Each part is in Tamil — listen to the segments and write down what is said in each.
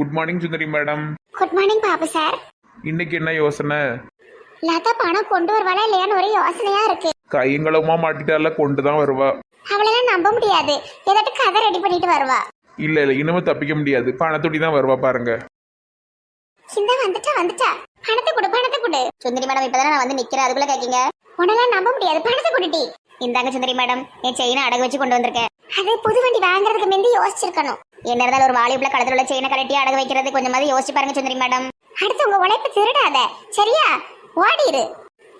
Good morning Sundari madam. Good morning Babu sir. இன்னைக்கு என்ன யோசனை? லதா பணம் கொண்டு வருவாளா இல்லையான்னு ஒரு யோசனையா இருக்கு. கையங்களமா மாட்டிட்டால கொண்டு தான் வருவா. அவளெல்லாம் நம்ப முடியாது. ஏதாட்டு கதை ரெடி பண்ணிட்டு வருவா. இல்ல இனிமே தப்பிக்க முடியாது. பணத்தொட்டி தான் வருவா பாருங்க. இந்த வந்துட்டா பணத்தை கொடு. சுந்தரி மேடம் இப்பதான் நான் வந்து நிக்கிறேன், அதுக்குள்ள கேக்கீங்க. உன்னெல்லாம் நம்ப முடியாது, பணத்தை கொடுட்டி. இந்தாங்க சுந்தரி மேடம், என் செயினை அடகு வச்சு கொண்டு வந்திருக்கேன். அது புது வண்டி வாங்குறதுக்கு முந்தி யோசிச்சிருக்கணும். என்ன இருந்தாலும் ஒரு வாலிபுல களத்துல உள்ள செயினை கலட்டி அடகு வைக்கிறது கொஞ்சமாவது யோசிச்சு பாருங்க சுந்தரி மேடம். அடுத்து உங்க உழைப்பு திருடாத, சரியா? ஓடிரு.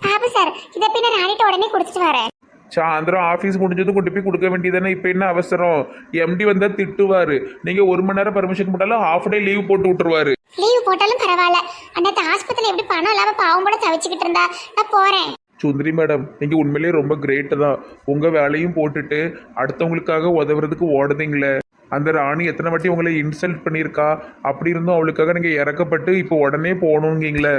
பாபு சார், இதை பின்ன ராணிட்ட உடனே கொடுத்துட்டு வரேன். சாயந்தரம் ஆஃபீஸ் முடிஞ்சதும் கொண்டு போய் கொடுக்க வேண்டியதானே. இப்போ என்ன அவசரம்? எம்டி வந்தா திட்டுவாரு. நீங்க 1 மணி நேரம் பர்மிஷன் போட்டாலும் ஹாஃப் டே லீவ் போட்டு விட்டுருவாரு. லீவ் போட்டாலும் பரவாயில்ல, அன்னத்து ஆஸ்பத்திரியில் எப்படி பணம் இல்லாம பாவம் கூட தவிச்சுக்கிட்டு இருந்தா நான் போறேன். சுந்தரி மேடம், நீங்க உண்மையிலேயே ரொம்ப கிரேட்டு தான். உங்க வேலையும் போட்டுட்டு அடுத்தவங்களுக்காக உதவுறதுக்கு ஓடுதீங்களே. அந்த ராணி எத்தனை வாட்டி உங்களை இன்சல்ட் பண்ணியிருக்கா. அப்படி இருந்தும் அவளுக்காக நீங்க இறக்கப்பட்டு இப்போ உடனே போகணுங்கீங்களே.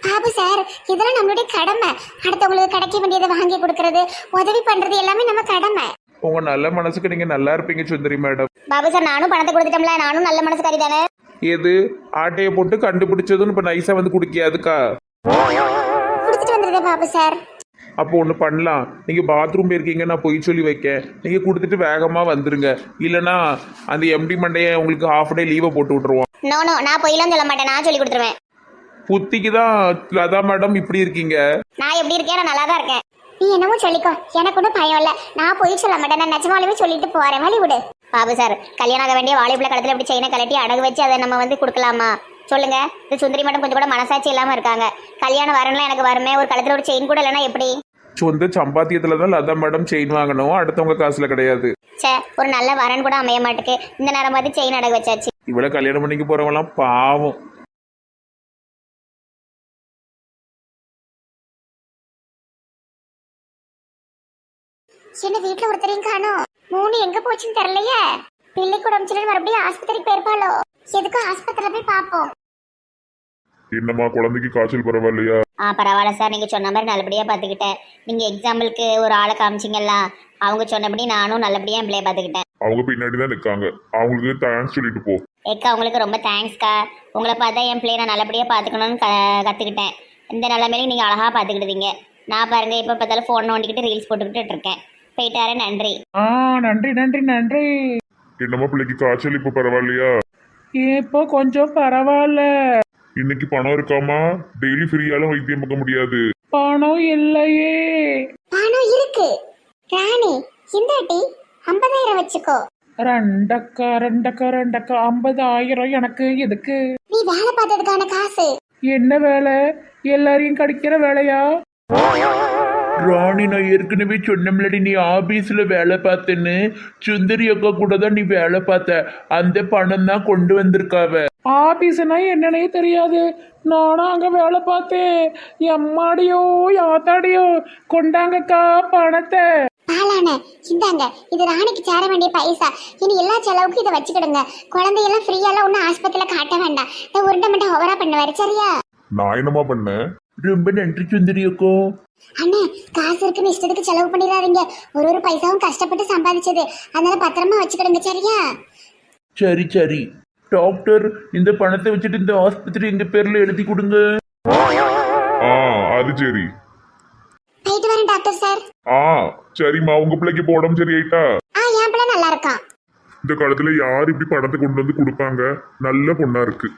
பாபு சார், இதெல்லாம் நம்மளுடைய கடமை. அடுத்தவங்களுக்கு கிடைக்க வேண்டியதை வாங்கி கொடுக்கறது, உதவி பண்றது எல்லாமே நம்ம கடமை. உங்க நல்ல மனசுக்கு நீங்க நல்லா இருப்பீங்க சுந்தரி மேடம். பாபு சார், நானும் பணத்தை கொடுத்துட்டோம்ல, நானும் நல்ல மனசுக்காரி தானே. எது ஆட்டையை போட்டு கண்டுபிடிச்சதுன்னு இப்ப நைஸா வந்து குடிக்காதுக்கா. கொடுத்துட்டு வந்துருதே பாபு சார். அப்போ ஒன்று பண்ணலாம். நீங்கள் பாத்ரூம் போயிருக்கீங்க, நான் பொய் சொல்லி வைக்க. நீங்கள் கொடுத்துட்டு வேகமாக வந்துருங்க. இல்லைனா அந்த எம்டி மண்டையை உங்களுக்கு ஹாஃப் டே லீவை போட்டு விட்ருவோம். நோ, நான் பொய்லாம் சொல்ல மாட்டேன், நான் சொல்லி கொடுத்துருவேன். புத்திக்கு தான் லதா மேடம் இப்படி இருக்கீங்க. நான் எப்படி இருக்கேன்? நான் நல்லா தான் இருக்கேன். நீ என்னமோ சொல்லிக்கோ, எனக்கு ஒன்றும் பயம் இல்லை. நான் பொய் சொல்ல மாட்டேன், நான் நிஜமாலுமே சொல்லிட்டு போறேன். வழி விடு. பாபு சார், கல்யாணம் ஆக வேண்டிய வாலிபுல கடத்தில் எப்படி செயினை கலட்டி அடகு வச்சு அதை நம்ம வந்து கொடுக்கலாமா சொல்லுங்க? இது சுந்தரி மேடம் கொஞ்சம் கூட மனசாட்சி இல்லாம இருக்காங்க. கல்யாணம் வரணும்லாம் எனக்கு வருமே, ஒரு கழுத்துல ஒரு செயின் கூட இல்லைன்னா எப்படி? சொந்த சம்பாத்தியத்துல தான் லதா மேடம் செயின் வாங்கணும், அடுத்தவங்க காசுல கிடையாது. சே, ஒரு நல்ல வரன் கூட அமைய மாட்டுக்கு. இந்த நேரம் பார்த்து செயின் அடகு வச்சாச்சு. இவ்வளவு கல்யாணம் பண்ணிக்கு போறவங்களாம் பாவம். என்ன வீட்டுல ஒருத்தரையும் காணோம். 3 எங்க போச்சுன்னு தெரியலையே. பிள்ளை கூட மறுபடியும் ஆஸ்பத்திரிக்கு போயிருப்பாளோ? எதுக்கும் ஆஸ்பத்திரியில போய் பாப்போம். என்னம்மா, குழந்தைக்கு காய்ச்சல் பரவாயில்லையா? பரவாயில்ல சார், நீங்க சொன்ன மாதிரி நல்லபடியா பாத்துக்கிட்டேன். நீங்க எக்ஸாம்பிளுக்கு ஒரு ஆளை காமிச்சிங்கல்ல, அவங்க சொன்னபடி நானும் நல்லபடியா என் பிள்ளைய பாத்துக்கிட்டேன். அவங்க பின்னாடி தான் நிற்காங்க, அவங்களுக்கு தேங்க்ஸ் சொல்லிட்டு போ. ஏக்கா, உங்களுக்கு ரொம்ப தேங்க்ஸ்க்கா. உங்களை பார்த்தா என் பிள்ளைய நான் நல்லபடியா பாத்துக்கணும்னு கத்துக்கிட்டேன். இந்த நிலைமையில நீங்க அழகா பாத்துக்கிடுவீங்க. நான் பாருங்க இப்ப பார்த்தாலும் போன் நோண்டிக்கிட்டு ரீல்ஸ் போட்டுக்கிட்டு இருக்கேன். போயிட்டாரு, நன்றி. நன்றி நன்றி நன்றி. என்னம்மா, பிள்ளைக்கு காய்ச்சல் இப்ப பரவாயில்லையா? இப்போ கொஞ்சம் பரவாயில்ல. இன்னைக்கு பணம் இருக்காமா? டெய்லி ஃப்ரீயாலும் வைத்தியம் பார்க்க முடியாது. பணம் இல்லையே. பணம் இருக்கு ராணி, இந்தாட்டி 50,000 வச்சுக்கோ. ரெண்டக்கா 50,000 எனக்கு எதுக்கு? நீ வேலை பார்த்ததுக்கான காசு. என்ன வேலை? எல்லாரையும் கடிக்கிற வேலையா? ராணி, நான் ஏற்கனவே சொன்னம்லடி, நீ ஆபீஸ்ல வேலை பார்த்தேன்னு. சுந்தரி அக்கா கூட தான் நீ வேலை பார்த்த. அந்த பணம் தான் கொண்டு வந்திருக்காவ. ஆபீஸ்னா என்னன்னே தெரியாது. நானும் அங்க வேலை பார்த்தேன். எம்மாடியோ யாத்தாடியோ, கொண்டாங்கக்கா பணத்தை. பாலான இந்தாங்க, இது ராணிக்கு சேர வேண்டிய பைசா. இனி எல்லா செலவுக்கும் இதை வச்சுக்கிடுங்க. குழந்தையெல்லாம் ஃப்ரீயாலாம் ஒன்றும் ஆஸ்பத்திரியில காட்ட வேண்டாம். இந்த உருண்டை மட்டும் ஓவரா பண்ணுவாரு, சரியா? நான் என்னம்மா பண்ணேன்? ரொம்ப நன்றி சுந்தரி அக்கா. அண்ணே, காசு இருக்குன்னு இஷ்டத்துக்கு செலவு பண்ணிடாதீங்க. ஒரு பைசாவும் கஷ்டப்பட்டு சம்பாதிச்சது, அதனால பத்திரமா வச்சுக்கிடுங்க, சரியா? சரி சரி. டாக்டர், இந்த பணத்தை வச்சுட்டு இந்த ஆஸ்பத்திரி எங்க பேர்ல எழுதி கொடுங்க. அது சரி. போயிட்டு வரேன் டாக்டர் சார். சரிம்மா, உங்க பிள்ளைக்கு இப்போ உடம்பு சரி ஆயிட்டா? என் பிள்ளை நல்லா இருக்கான். இந்த காலத்துல யார் இப்படி பணத்தை கொண்டு வந்து கொடுப்பாங்க? நல்ல பொண்ணா இருக்கு.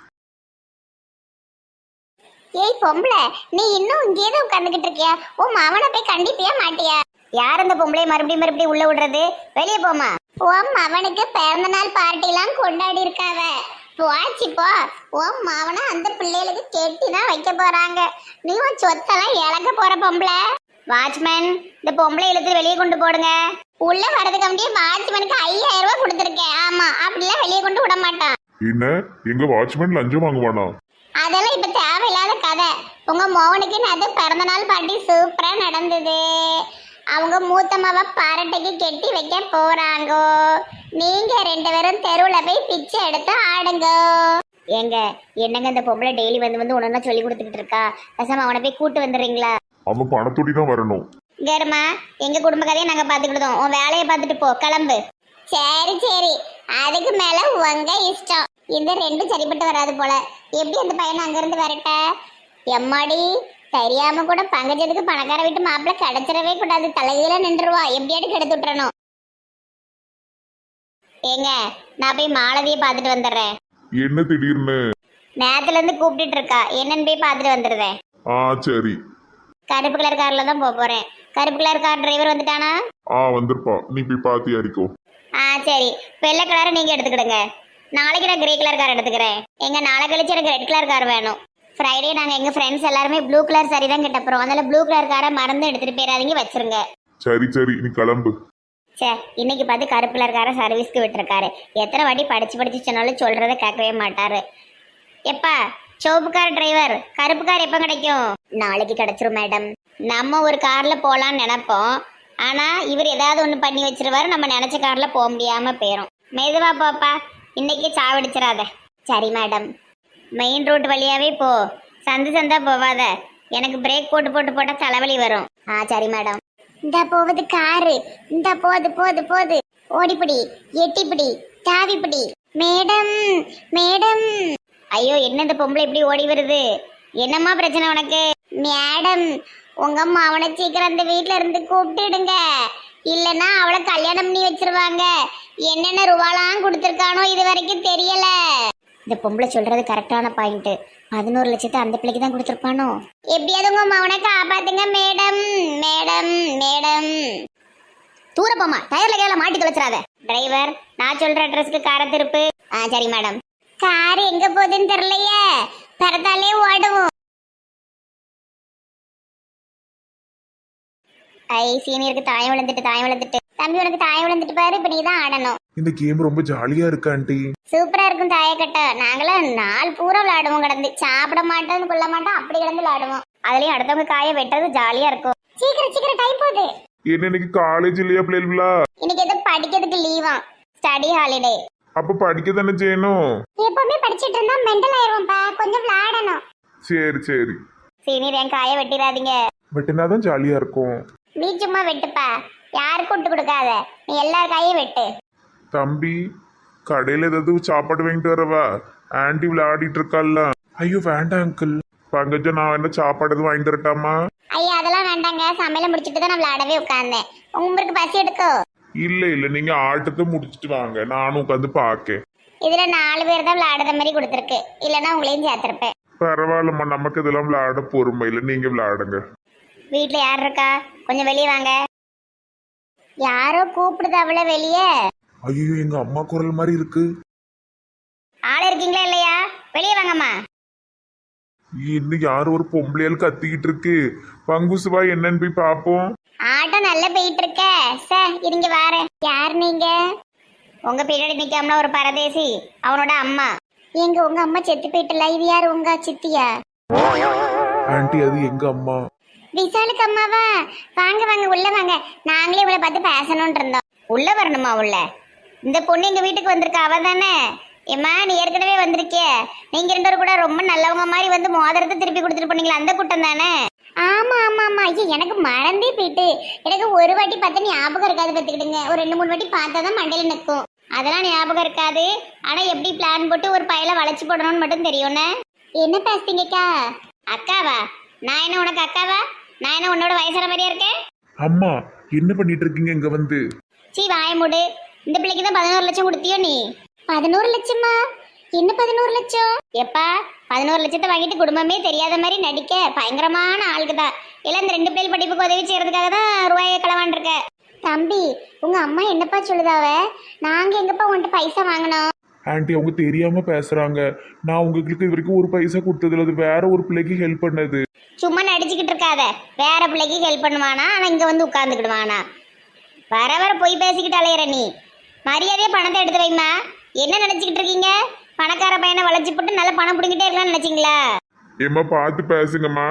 ஏய் பொம்பளை, நீ இன்னும் இங்கேயே தான் உட்கார்ந்துகிட்டு இருக்கியா? உன் மவனை போய் கண்டிப்பியா மாட்டியா? யார் அந்த பொம்பளை மறுபடியும் உள்ள விடுறது? வெளியே போமா. உன் மவனுக்கு பிறந்த நாள் பார்ட்டி எல்லாம் கொண்டாடி இருக்காவ. போச்சு போ. உன் மவனை அந்த பிள்ளைகளுக்கு கெட்டி தான் வைக்க போறாங்க. நீ உன் சொத்தெல்லாம் இழக்க போற பொம்பளை. வாட்ச்மேன், இந்த பொம்பளை இழுத்து வெளியே கொண்டு போடுங்க. உள்ள வரதுக்கு அப்படியே வாட்ச்மேனுக்கு 5,000 ரூபாய் கொடுத்துருக்கேன். ஆமா, அப்படிலாம் வெளியே கொண்டு விட மாட்டான். என்ன, எங்க வாட்ச்மேன் லஞ்சம் வாங்குவானா? அதெல்லாம் இப்ப தேவையில்லாத கதை. உங்க மோகனுக்கு அது பிறந்த நாள் பார்ட்டி சூப்பரா நடந்தது. அவங்க மூத்தமாவ பாரட்டைக்கு கெட்டி வைக்க போறாங்க. நீங்க 2 பேரும் தெருவுல போய் பிச்சை எடுத்து ஆடுங்க. என்னங்க இந்த பொம்பளை டெய்லி வந்து ஒண்ணு சொல்லி கொடுத்துட்டு இருக்கா? பேசாம அவனை போய் கூட்டு வந்துடுறீங்களா? அவன் பணத்தோடி தான் வரணும். கேருமா, எங்க குடும்ப கதையை நாங்க பாத்துக்கிட்டோம். உன் வேலையை பார்த்துட்டு போ, கிளம்பு. சரி, அதுக்கு மேல உங்க இஷ்டம். இந்த ரெண்டும் சரிப்பட்டு வராது போல. எப்படி அந்த பையனை அங்கிருந்து வரட்ட? எம்மாடி, தெரியாம கூட பங்கஜத்துக்கு பணக்கார வீட்டு மாப்பிள்ள கிடைச்சிடவே கூடாது. தலையில நின்றுவா. எப்படியாட்டு கெடுத்து விட்டுறணும். ஏங்க, நான் போய் மாலதியை பார்த்துட்டு வந்துடுறேன். என்ன திடீர்னு? நேரத்துல இருந்து கூப்பிட்டுட்டு இருக்கா, என்னன்னு போய் பார்த்துட்டு வந்துடுறேன். சரி. கருப்பு கலர் கார்ல தான் போறேன். கருப்பு கலர் கார் டிரைவர் வந்துட்டானா? வந்திருப்பா, நீ போய் பாத்து யாரிக்கோ. சரி, வெள்ளை கலரை நீங்க எடுத்துக்கிடுங்க. நாளைக்கு நான் கிரே கலர் கார் எடுத்துக்கிறேன். எங்க நாளை கழிச்சு எனக்கு ரெட் கலர் கார் வேணும். ஃப்ரைடே நாங்க எங்க ஃப்ரெண்ட்ஸ் எல்லாருமே ப்ளூ கலர் சாரி தான் கிட்ட போறோம். அதனால ப்ளூ கலர் காரை மறந்து எடுத்துட்டு போயிடாதீங்க, வச்சிருங்க. சரி, நீ கிளம்பு. சே, இன்னைக்கு பார்த்து கருப்பு கலர் காரை சர்வீஸ்க்கு விட்டுருக்காரு. எத்தனை வாட்டி படிச்சு சொன்னாலும் சொல்றதை கேட்கவே மாட்டாரு. எப்பா சிவப்பு கார் டிரைவர், கருப்பு கார் எப்ப கிடைக்கும்? நாளைக்கு கிடைச்சிரும் மேடம். நம்ம ஒரு கார்ல போலான்னு நினைப்போம், ஆனா இவர் ஏதாவது ஒண்ணு பண்ணி வச்சிருவாரு. நம்ம நினைச்ச கார்ல போக முடியாம போயிரும். மெதுவா போப்பா, இன்னைக்கு சாவடிச்சிடாத. சரி மேடம். மெயின் ரோட் வழியாவே போ, சந்தா போவாத. எனக்கு பிரேக் போட்டு தலைவலி வரும். சரி மேடம். இந்த போவது காரு. இந்த போது ஓடிப்பிடி, எட்டிப்பிடி, தாவிப்பிடி. Madam madam. ஐயோ, என்ன இந்த பொம்பளை இப்படி ஓடி வருது? என்னம்மா பிரச்சனை உனக்கு? மேடம், உங்க அம்மா அவனை சீக்கிரம் அந்த வீட்டுல இருந்து கூப்பிட்டுடுங்க, இல்லைன்னா அவளை கல்யாணம் பண்ணி வச்சிருவாங்க. என்னென்ன ரூபாலாம் கொடுத்துருக்கானோ இது வரைக்கும் தெரியல. இந்த பொம்பளை சொல்றது கரெக்டான பாயிண்ட். 11 லட்சத்தை அந்த பிள்ளைக்கு தான் கொடுத்துருப்பானோ? எப்படியாவது உங்க மவனை காப்பாத்துங்க மேடம். Madam madam. தூர போமா, டயர்ல கேல மாட்டி தொலைச்சிடாத. டிரைவர், நான் சொல்ற அட்ரஸ்க்கு காரை திருப்பு. சரி மேடம். கார் எங்க போகுதுன்னு தெரியலையே, பரத்தாலே ஓடுவோம். சீனியருக்கு தாயம் விழுந்துட்டு. தம்பி, உனக்கு தாயம் விழுந்துட்டு பாரு. இப்ப நீ தான் ஆடணும். இந்த கேம் ரொம்ப ஜாலியா இருக்கு ஆண்டி. சூப்பரா இருக்கும் தாயக்கட்டை. நாங்களாம் நாள் பூரா விளையாடுவோம். கிடந்து சாப்பிட மாட்டோம், கொள்ள மாட்டோம், அப்படி கிடந்து விளையாடுவோம். அதுலயும் அடுத்தவங்க காய வெட்டது ஜாலியா இருக்கும். சீக்கிரம் டைம் போகுது. என்ன இன்னைக்கு காலேஜ் இல்லையா பிள்ளைகளா? இன்னைக்கு ஏதோ படிக்கிறதுக்கு லீவா, ஸ்டடி ஹாலிடே. அப்ப படிக்க தானே செய்யணும். எப்பவுமே படிச்சிட்டு இருந்தா மெண்டல் ஆயிருவோம்ப்பா, கொஞ்சம் விளையாடணும். சரி. சீனியர், என் காய வெட்டிடாதீங்க. வெட்டினாதான் ஜாலியா இருக்கும். நீ சும்மா வெட்டுப்பா, யாருக்கும் விட்டு கொடுக்காத. நீ எல்லார் காயும் வெட்டு. தம்பி, கடையில ஏதாவது சாப்பாடு வாங்கிட்டு வரவா? ஆன்டி விளையாடிட்டு இருக்கால. ஐயோ வேண்டாம் அங்கிள். பங்கஜ, நான் என்ன சாப்பாடு எதுவும் வாங்கி தரட்டாமா? ஐயா, அதெல்லாம் வேண்டாங்க. சமையல முடிச்சிட்டு தான் நான் விளையாடவே உட்கார்ந்தேன். உங்களுக்கு பசி எடுக்கோ? இல்ல, நீங்க ஆட்டத்தை முடிச்சிட்டு வாங்க, நானும் உட்காந்து பாக்கேன். இதுல 4 பேர் தான் விளையாடுற மாதிரி கொடுத்துருக்கு, இல்லைன்னா உங்களையும் சேர்த்திருப்பேன். பரவாயில்லம்மா, நமக்கு இதெல்லாம் விளையாட பொறுமை இல்லை, நீங்க விளையாடுங்க. வீட்டுல யார் இருக்கா? கொஞ்சம் வெளியே வாங்க. யாரோ கூப்பிடுது அவள வெளியே. ஐயோ, எங்க அம்மா குரல் மாதிரி இருக்கு. ஆள இருக்கீங்களா இல்லையா? வெளியே வாங்கம்மா. இன்னும் யாரும் ஒரு பொம்பளையால் கத்திக்கிட்டு இருக்கு. பங்குசுவா, என்னன்னு போய் பாப்போம். ஆட்டம் நல்லா போயிட்டு இருக்க. சார், இருங்க வாரேன். யார் நீங்க? உங்க பின்னாடி நிக்காமல ஒரு பரதேசி, அவனோட அம்மா. எங்க உங்க அம்மா செத்து போயிட்டல. இது யாரு, உங்க சித்தியா? ஆண்டி, அது எங்க அம்மா. விசாலுக்கு அம்மாவா? வாங்க உள்ள வாங்க. நாங்களே இவளை பார்த்து பேசணும்னு இருந்தோம். உள்ள வரணுமா? உள்ள இந்த பொண்ணு எங்க வீட்டுக்கு வந்திருக்கா, அவ தானே? ஏம்மா, நீ ஏற்கனவே வந்திருக்கிய. நீங்க 2 பேரும் கூட ரொம்ப நல்லவங்க மாதிரி வந்து மோதிரத்தை திருப்பி கொடுத்துட்டு போனீங்களா, அந்த கூட்டம் தானே? ஆமா. ஐயோ, எனக்கு மறந்தே போயிட்டு. எனக்கு ஒரு வாட்டி பார்த்தா ஞாபகம் இருக்காது பார்த்துக்கிடுங்க. ஒரு 2-3 வாட்டி பார்த்தா தான் மண்டையில நிற்கும். அதெல்லாம் ஞாபகம் இருக்காது. ஆனா எப்படி பிளான் போட்டு ஒரு பையில வளைச்சு போடணும்னு மட்டும் தெரியும்னே. என்ன பேசுறீங்கக்கா? அக்காவா? நான் என்ன உனக்கு அக்காவா? நான் என்ன உன்னோட வயசான மாதிரியா இருக்கேன்? அம்மா, என்ன பண்ணிட்டு இருக்கீங்க இங்க வந்து? வாய மூடு. இந்த பிள்ளைக்கு தான் 11 லட்சம் கொடுத்தியோ நீ? 11 லட்சமா? என்ன 11 லட்சம்? எப்பா, 11 லட்சத்தை வாங்கிட்டு குடும்பமே தெரியாத மாதிரி நடிக்க பயங்கரமான ஆளுக்கு தான். எல்லாம் இந்த 2 பிள்ளைகள் படிப்புக்கு உதவி செய்யறதுக்காக தான் ரூபாயை களவான் இருக்க. தம்பி, உங்க அம்மா என்னப்பா சொல்லுதாவ? நாங்க எங்கப்பா உன்கிட்ட பைசா வாங்கினோம்? ஆண்டி, அவங்க தெரியாம பேசுறாங்க. நான் உங்களுக்கு இது வரைக்கும் ஒரு பைசா கொடுத்ததுல அது வேற ஒரு பிள்ளைக்கு ஹெல்ப் பண்ணது. சும்மா நடிச்சுக்கிட்டு இருக்காத. வேற பிள்ளைக்கு ஹெல்ப் பண்ணுவானா, ஆனா இங்க வந்து உட்கார்ந்துக்கிடுவானா? வர போய் பேசிக்கிட்டு அலையிற நீ. மரியாதையா பணத்தை எடுத்து வைமா. என்ன நினைச்சுக்கிட்டு இருக்கீங்க? பணக்கார பையனை வளைச்சு போட்டு நல்ல பணம் பிடிக்கிட்டே இருக்கலாம்னு நினைச்சீங்களா? ஏம்மா, பார்த்து பேசுங்கம்மா.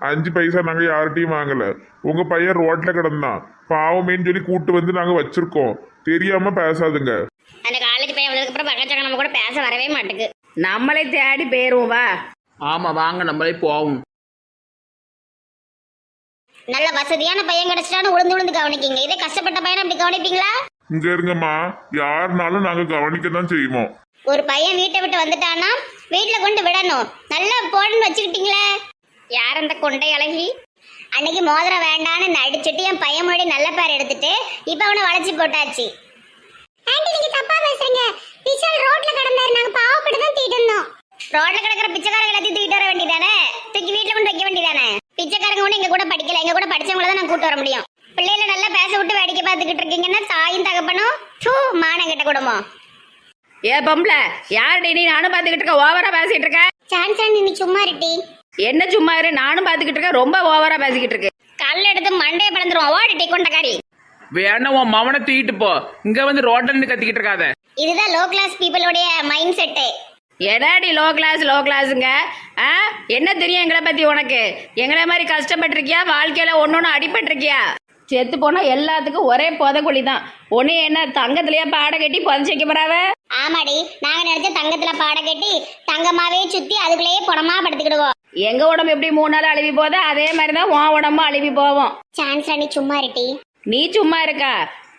5 பைசா நாங்க யார்கிட்டையும் வாங்கல. உங்க பையன் ரோட்ல கிடந்தான், பாவமேன்னு சொல்லி கூட்டு வந்து நாங்க வச்சிருக்கோம். தெரியாம பேசாதுங்க. அந்த காலேஜ் பையன் வந்ததுக்கு அப்புறம் பக்கச்சாங்க நம்ம கூட பேச வரவே மாட்டேங்குது. நம்மளே தேடி போயிருவோம். வா. ஆமா, வாங்க நம்மளே போவோம். நல்ல வசதியான பையன் கிடைச்சிட்டான்னு உளுந்து கவனிக்கீங்க. இதே கஷ்டப்பட்ட பையனை அப்படி கவனிப்பீங்களா? இங்க இருங்கம்மா, யாருனாலும் நாங்க கவனிக்க தான் செய்வோம். ஒரு பையன் வீட்டை விட்டு வந்துட்டானா வீட்டுல கொண்டு விடணும். நல்லா போடுன்னு வச்சுக்கிட்டீங்களே. யார் அந்த கொண்டை அழகி? அன்னைக்கு மோதிரம் வேண்டான்னு நடிச்சுட்டு என் பையன் முன்னாடி நல்ல பேர் எடுத்துட்டு இப்ப அவனை வளைச்சு போட்டாச்சு. ஆண்டி நீங்க தப்பா பேசுறீங்க. விஷால் ரோட்ல கிடந்தாரு, நாங்க பாவப்பட்டு தான் தூக்கிட்டு இருந்தோம். ரோட்ல கிடக்குற பிச்சைக்காரங்க எல்லாத்தையும் தூக்கிட்டு வர வேண்டியதானே, தூக்கி வீட்டுல கொண்டு வைக்க வேண்டியதானே. பிச்சைக்காரங்க ஒண்ணு எங்க கூட படிக்கல, எங்க கூட படிச்சவங்கள தான் நான் கூட்டு வர முடியும். பிள்ளைகளை நல்லா பேச விட்டு வேடிக்கை பார்த்துக்கிட்டு இருக்கீங்கன்னா தாயும் தகப்பனும் மானம் கெட்ட குடும்பம். ஏ பொம்பளை, யார்டி நீ? நானும் பார்த்துக்கிட்டு இருக்க, ஓவரா பேசிட்டு இருக்க. சான்சன் நீ சும்மா இருட்டி. என்ன சும்மா இரு, நானும் பார்த்துக்கிட்டு இருக்க, ரொம்ப ஓவரா பேசிக்கிட்டு இருக்கு. கல் எடுத்து மண்டையை பிளந்துருவோம். ஓடிட்டி கொண்டக்காரி. வேணா உன் மவனை தூக்கிட்டு போ. இங்க வந்து ரோட்ல நின்று கத்திக்கிட்டு இருக்காத. இதுதான் லோ கிளாஸ் பீப்புளோடைய மைண்ட் செட்டு. எதாடி லோ கிளாஸுங்க? ஆ, என்ன தெரியும் எங்களை பத்தி உனக்கு? எங்களை மாதிரி கஷ்டப்பட்டிருக்கியா? வாழ்க்கையில ஒன்னொன்னு அடிபட்டிருக்கியா? செத்து போனா எல்லாத்துக்கும் ஒரே புதைக்குழி தான். ஒன்னு என்ன தங்கத்திலேயே பாட கட்டி புதைச்சி வைக்க போறாவ? ஆமாடி, நாங்க நினைச்ச தங்கத்துல பாட கட்டி தங்கமாவே சுத்தி அதுக்குள்ளேயே பணமா படுத்துக்கிடுவோம். எங்க உடம்பு எப்படி 3 நாள் அழுவி போதோ அதே மாதிரிதான் உன் உடம்பும் அழுவி போவோம். சான்ஸ் நீ சும்மா இருட்டி. நீ சும்மா இருக்கா?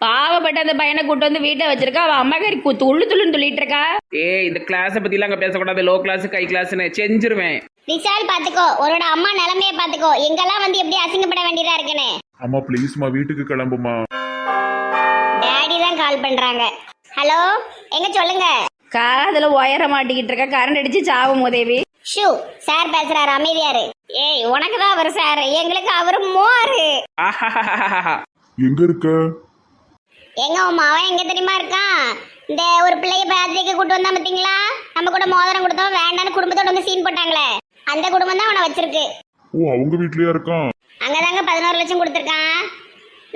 பாவப்பட்ட அந்த பையனை கூட்டு வந்து வீட்டை வச்சிருக்கா, அவன் அம்மா கறி துள்ளுன்னு துள்ளிட்டு இருக்கா. ஏய், இந்த கிளாஸை பத்தி எல்லாம் அங்க பேசக்கூடாது. லோ கிளாஸ் ஹை கிளாஸ்னு செஞ்சிருவேன். விஷால் பாத்துக்கோ, உன்னோட அம்மா நிலைமைய பாத்துக்கோ. எங்கெல்லாம் வந்து எப்படி அசிங்கப்பட வேண்டியதா இருக்குன்னு. அம்மா ப்ளீஸ்மா, வீட்டுக்கு கிளம்புமா. டேடி தான் கால் பண்றாங்க. ஹலோ, எங்க சொல்லுங்க. காதுல ஒயர மாட்டிக்கிட்டு இருக்க, கரண்ட் அடிச்சு சாவும் உதவி. ஷூ, சார் பேசுறாரு, அமைதியாரு. ஏய், உனக்கு தான் அவர் சார், எங்களுக்கு அவரு மோரு. எங்க இருக்க? எங்க உன் மாவன் எங்க தெரியுமா இருக்கான்? இந்த ஒரு பிள்ளைய பேத்திரிக்கு கூட்டு வந்தா பாத்தீங்களா? நம்ம கூட மோதிரம் கொடுத்தோம் வேண்டான்னு குடும்பத்தோட வந்து சீன் போட்டாங்களே, அந்த குடும்பம் தான் அவனை வச்சிருக்கு. ஓ, அவங்க வீட்லயா இருக்கான்? அங்கதாங்க 11 லட்சம் கொடுத்துருக்கான்.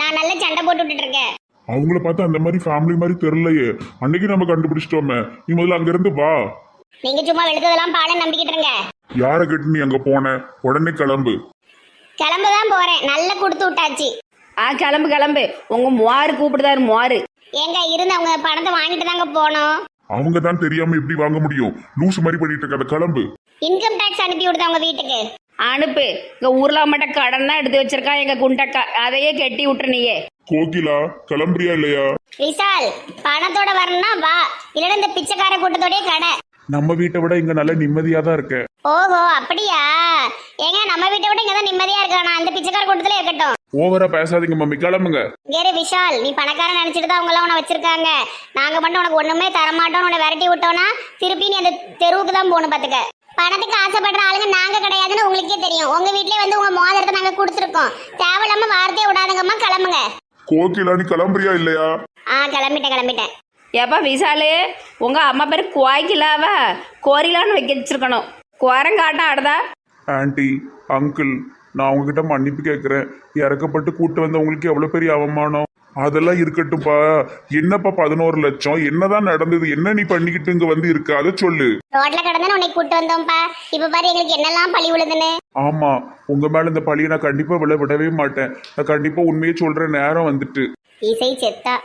நான் நல்ல சண்டை போட்டு விட்டுட்டு இருக்கேன். அவங்கள பார்த்து அந்த மாதிரி ஃபேமிலி மாதிரி தெரியலையே. அன்னைக்கு நம்ம கண்டுபிடிச்சிட்டோமே. நீ முதல்ல அங்க இருந்து வா. நீங்க சும்மா வெளுத்ததெல்லாம் பாலை நம்பிக்கிட்டு இருங்க. யார கேட்டு நீ அங்க போன? உடனே கிளம்பு. கிளம்புதான் போறேன், நல்லா கொடுத்து விட்டாச்சு. கிளம்பு. உங்க மோரு கூப்பிடுதாரு மோரு. எங்க இருந்து அவங்க பணத்தை வாங்கிட்டு தாங்க போனோம். அவங்க தான் தெரியாம எப்படி வாங்க முடியும்? லூசு மாதிரி பண்ணிட்டு இருக்காத, கிளம்பு. இன்கம் டாக்ஸ் அனுப்பி விடுதா உங்க வீட்டுக்கு. அனுப்பு. இங்க ஊர்ல மட்டும் கடன் தான் எடுத்து வச்சிருக்கா எங்க குண்டக்கா, அதையே கெட்டி விட்டுரு நீயே. கோகிலா, கிளம்புறியா இல்லையா? விஷால், பணத்தோட வரணும்னா வா, இல்லைன்னா இந்த பிச்சைக்கார கூட்டத்தோடய கடை. நம்ம வீட்டை விட இங்க நல்ல நிம்மதியா தான் இருக்க. ஓஹோ, அப்படியா? ஏங்க நம்ம வீட்டை விட இங்கதான் நிம்மதியா இருக்கானா? அந்த பிச்சைக்கார கூட்டத்துல இருக்கட்டும். ஓவரா பேசாதீங்க மம்மி, கிளம்புங்க. கேரு விஷால், நீ பணக்காரன் நினைச்சிட்டு தான் அவங்க எல்லாம் உன்னை வச்சிருக்காங்க. நாங்க மட்டும் உனக்கு ஒண்ணுமே தரமாட்டோம் உன்னை விரட்டி விட்டோம்னா திருப்பி நீ அந்த தெருவுக்கு தான் போகணும் பாத்துக்க. பணத்துக்கு ஆசைப்படுற ஆளுங்க நாங்க கிடையாதுன்னு உங்களுக்கே தெரியும். உங்க வீட்லயே வந்து உங்க மோதிரத்தை நாங்க கொடுத்துருக்கோம். தேவையில்லாம வார்த்தையை விடாதங்கம்மா, கிளம்புங்க. கோகிலா, நீ கிளம்புறியா இல்லையா? கிளம்பிட்டேன். ஏப்பா விசாலு, உங்க அம்மா பேரு குவாய்க்கிலாவா கோரிலான்னு வைக்க வச்சிருக்கணும். குரங்காட்டம் ஆடுதா? ஆன்ட்டி, அங்கிள், நான் உங்ககிட்ட மன்னிப்பு கேட்குறேன். இறக்கப்பட்டு கூட்டு வந்தவங்களுக்கு எவ்வளோ பெரிய அவமானம். அதெல்லாம் இருக்கட்டும்ப்பா. என்னப்பா 11 லட்சம்? என்னதான் நடந்தது? என்ன நீ பண்ணிக்கிட்டு இங்க வந்து இருக்க? அதை சொல்லு. ரோட்ல கடந்து உன்னை கூட்டு வந்தோம்ப்பா. இப்ப பாரு எங்களுக்கு என்னெல்லாம் பழி விழுதுன்னு. ஆமா, உங்க மேல இந்த பழியை நான் கண்டிப்பா விடவே மாட்டேன். நான் கண்டிப்பா உண்மையை சொல்ற நேரம் வந்துட்டு. இசை செத்தா